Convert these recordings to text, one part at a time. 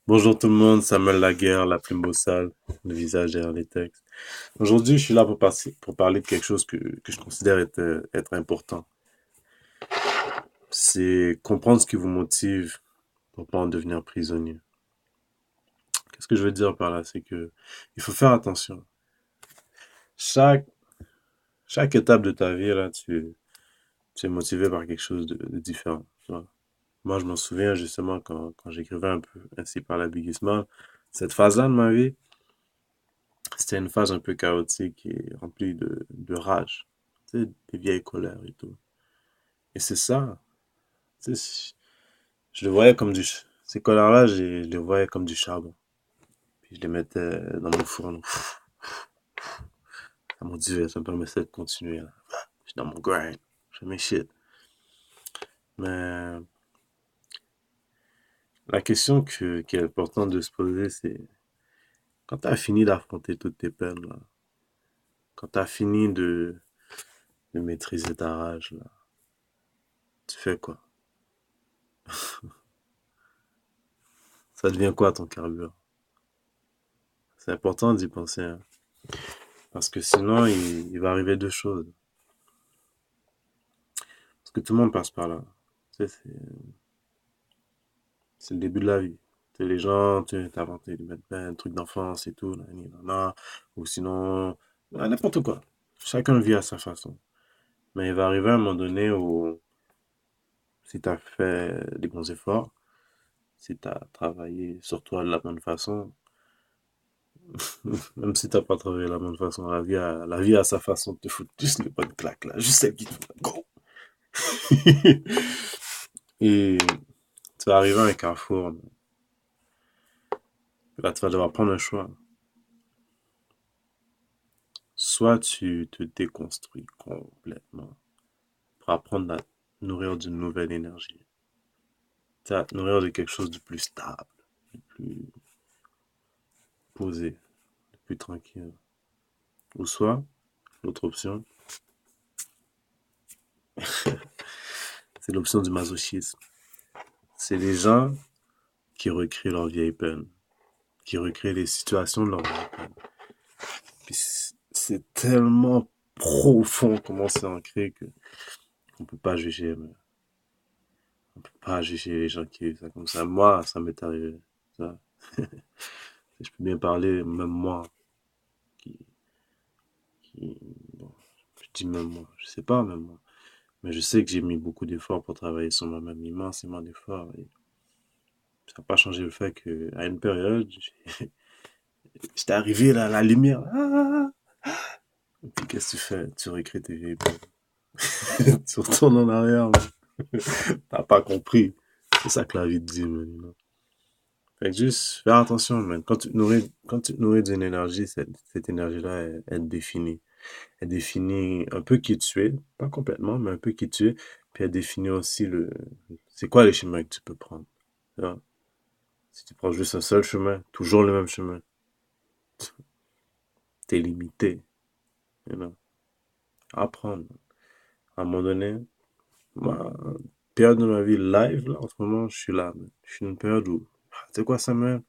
Bonjour tout le monde, Samuel Laguerre, la plume au sale, le visage derrière les textes. Aujourd'hui, je suis là pour parler de quelque chose que je considère être important. C'est comprendre ce qui vous motive pour pas en devenir prisonnier. Qu'est-ce que je veux dire par là? C'est que il faut faire attention. Chaque, chaque étape de ta vie, là, tu es motivé par quelque chose de différent. Tu vois. Moi, je m'en souviens justement quand j'écrivais un peu ainsi par la Biggie Small. Cette phase-là de ma vie, c'était une phase un peu chaotique et remplie de rage. Tu sais, des vieilles colères et tout. Et c'est ça. Tu sais, je le voyais comme ces colères-là, je les voyais comme du charbon. Puis je les mettais dans mon fourneau. Ça me motivait, ça me permettait de continuer. Là. Je suis dans mon grind. Je fais mes shit. Mais la question qui est importante de se poser, c'est quand tu as fini d'affronter toutes tes peines, là, quand tu as fini de maîtriser ta rage, là, tu fais quoi? Ça devient quoi ton carburant? C'est important d'y penser, hein. Parce que sinon, il va arriver deux choses. Parce que tout le monde passe par là. Tu sais, c'est le début de la vie. Tu sais, les gens, tu sais, t'inventes de mettre plein de trucs d'enfance et tout, nanani, nanana, ou sinon, n'importe quoi. Chacun vit à sa façon. Mais il va arriver un moment donné où, si t'as fait des bons efforts, si t'as travaillé sur toi de la bonne façon, même si t'as pas travaillé de la bonne façon, la vie a sa façon de te foutre juste les bonnes claques là, juste celle qui te fait go! Et tu vas arriver à un carrefour. Là, tu vas devoir prendre un choix. Soit tu te déconstruis complètement pour apprendre à te nourrir d'une nouvelle énergie. Tu vas te nourrir de quelque chose de plus stable, de plus posé, de plus tranquille. Ou soit, l'autre option, c'est l'option du masochisme. C'est les gens qui recréent leur vieille peine, qui recréent les situations de leur vieille peine. Puis c'est tellement profond comment c'est ancré que on peut pas juger, mais on peut pas juger les gens qui vivent ça comme ça. Moi, ça m'est arrivé. Ça. Je peux bien parler, même moi, qui, bon, je dis même moi, je sais pas même moi. Mais je sais que j'ai mis beaucoup d'efforts pour travailler sur moi-même, immensément d'efforts. Et ça n'a pas changé le fait que, à une période, j'étais arrivé là, à la lumière. Ah. Et puis qu'est-ce que tu fais? Tu réécris tes vieilles peines. Tu retournes en arrière, man. T'as pas compris. C'est ça que la vie te dit, man. Fait que juste faire attention, man. Quand tu te nourris d'une énergie, cette énergie-là, elle te définit. Elle définit un peu qui tu es, pas complètement, mais un peu qui tu es. Puis elle définit aussi c'est quoi les chemins que tu peux prendre. Tu vois? Si tu prends juste un seul chemin, toujours le même chemin, t'es limité. You know? Apprendre. À un moment donné, moi, période de ma vie live, là, en ce moment, je suis là, man. Je suis dans une période où, tu sais quoi, Samuel?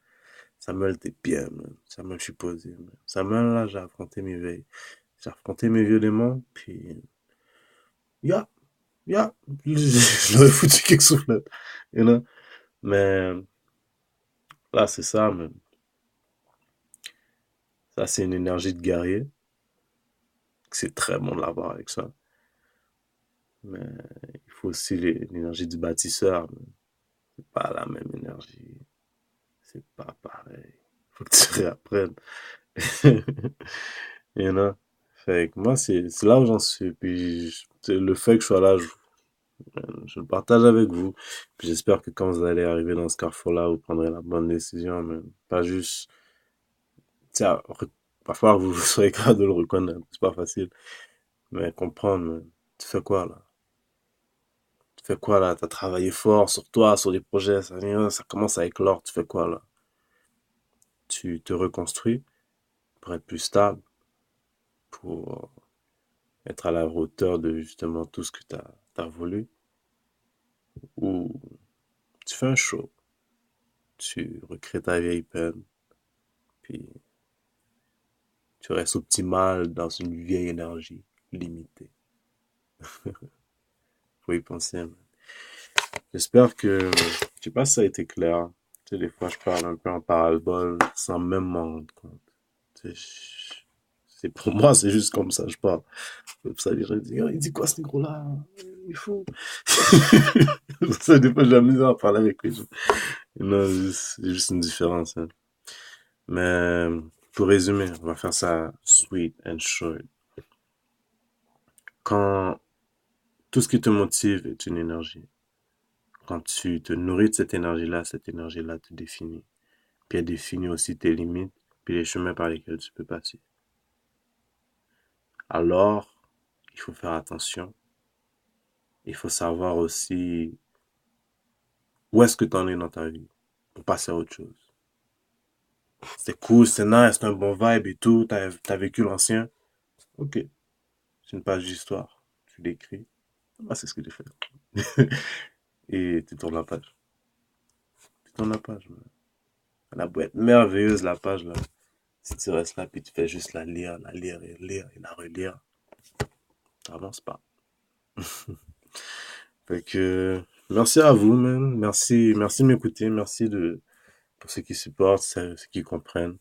Samuel, t'es bien, man. Samuel, je suis posé, man. Samuel, là, j'ai affronté mes veilles. J'ai affronté mes vieux démons, puis, ya, ya, je leur ai foutu quelque soufflette, you know? Mais, là, c'est ça, man. Ça, c'est une énergie de guerrier. C'est très bon de l'avoir avec ça. Mais, il faut aussi l'énergie du bâtisseur, man. C'est pas la même énergie. C'est pas pareil. Faut que tu réapprennes. You know? Fait que moi, c'est là où j'en suis. Puis, le fait que je sois là, je le partage avec vous. Puis j'espère que quand vous allez arriver dans ce carrefour-là, vous prendrez la bonne décision, mais pas juste, tiens, parfois vous serez capable de le reconnaître. C'est pas facile. Mais comprendre, mais tu fais quoi là? Tu fais quoi là? T'as travaillé fort sur toi, sur les projets, ça commence à éclore. Tu fais quoi là? Tu te reconstruis pour être plus stable, pour être à la hauteur de justement tout ce que t'as voulu, ou tu fais un show, tu recrées ta vieille peine, puis tu restes optimal dans une vieille énergie limitée. Faut y penser, man. J'espère que, je sais pas si ça a été clair. Tu sais, des fois, je parle un peu en parabole sans même m'en rendre compte. Tu sais, c'est pour moi, c'est juste comme ça, je parle. Comme ça, les gens disent, oh, il dit quoi ce négro-là? Il est fou. Ça, des fois, j'ai la misère à parler avec les gens. Non, c'est juste une différence, hein. Mais, pour résumer, on va faire ça sweet and short. Quand tout ce qui te motive est une énergie, quand tu te nourris de cette énergie-là te définit. Puis elle définit aussi tes limites, puis les chemins par lesquels tu peux passer. Alors, il faut faire attention. Il faut savoir aussi où est-ce que tu en es dans ta vie pour passer à autre chose. C'est cool, c'est nice, c'est un bon vibe et tout, t'as vécu l'ancien. Ok, c'est une page d'histoire. Tu l'écris. Ah, c'est ce que j'ai fait. Et tu tournes la page. Tu tournes la page, man. Elle a beau être merveilleuse, la page, là. Si tu restes là, puis tu fais juste la lire et lire et la relire, t'avances pas. Fait que, merci à vous, man. Merci de m'écouter. Pour ceux qui supportent, ceux qui comprennent.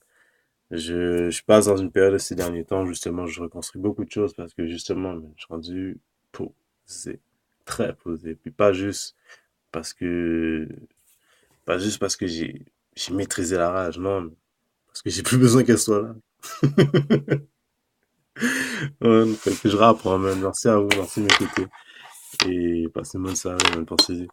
Je passe dans une période de ces derniers temps, justement, je reconstruis beaucoup de choses parce que, justement, man, je suis rendu posé. Très posé. Puis que, pas juste parce que j'ai maîtrisé la rage, non, mais parce que j'ai plus besoin qu'elle soit là. Ouais, fait que je rapprends, man. Merci à vous, merci de m'écouter. Et passez une bonne soirée, bonne pensée.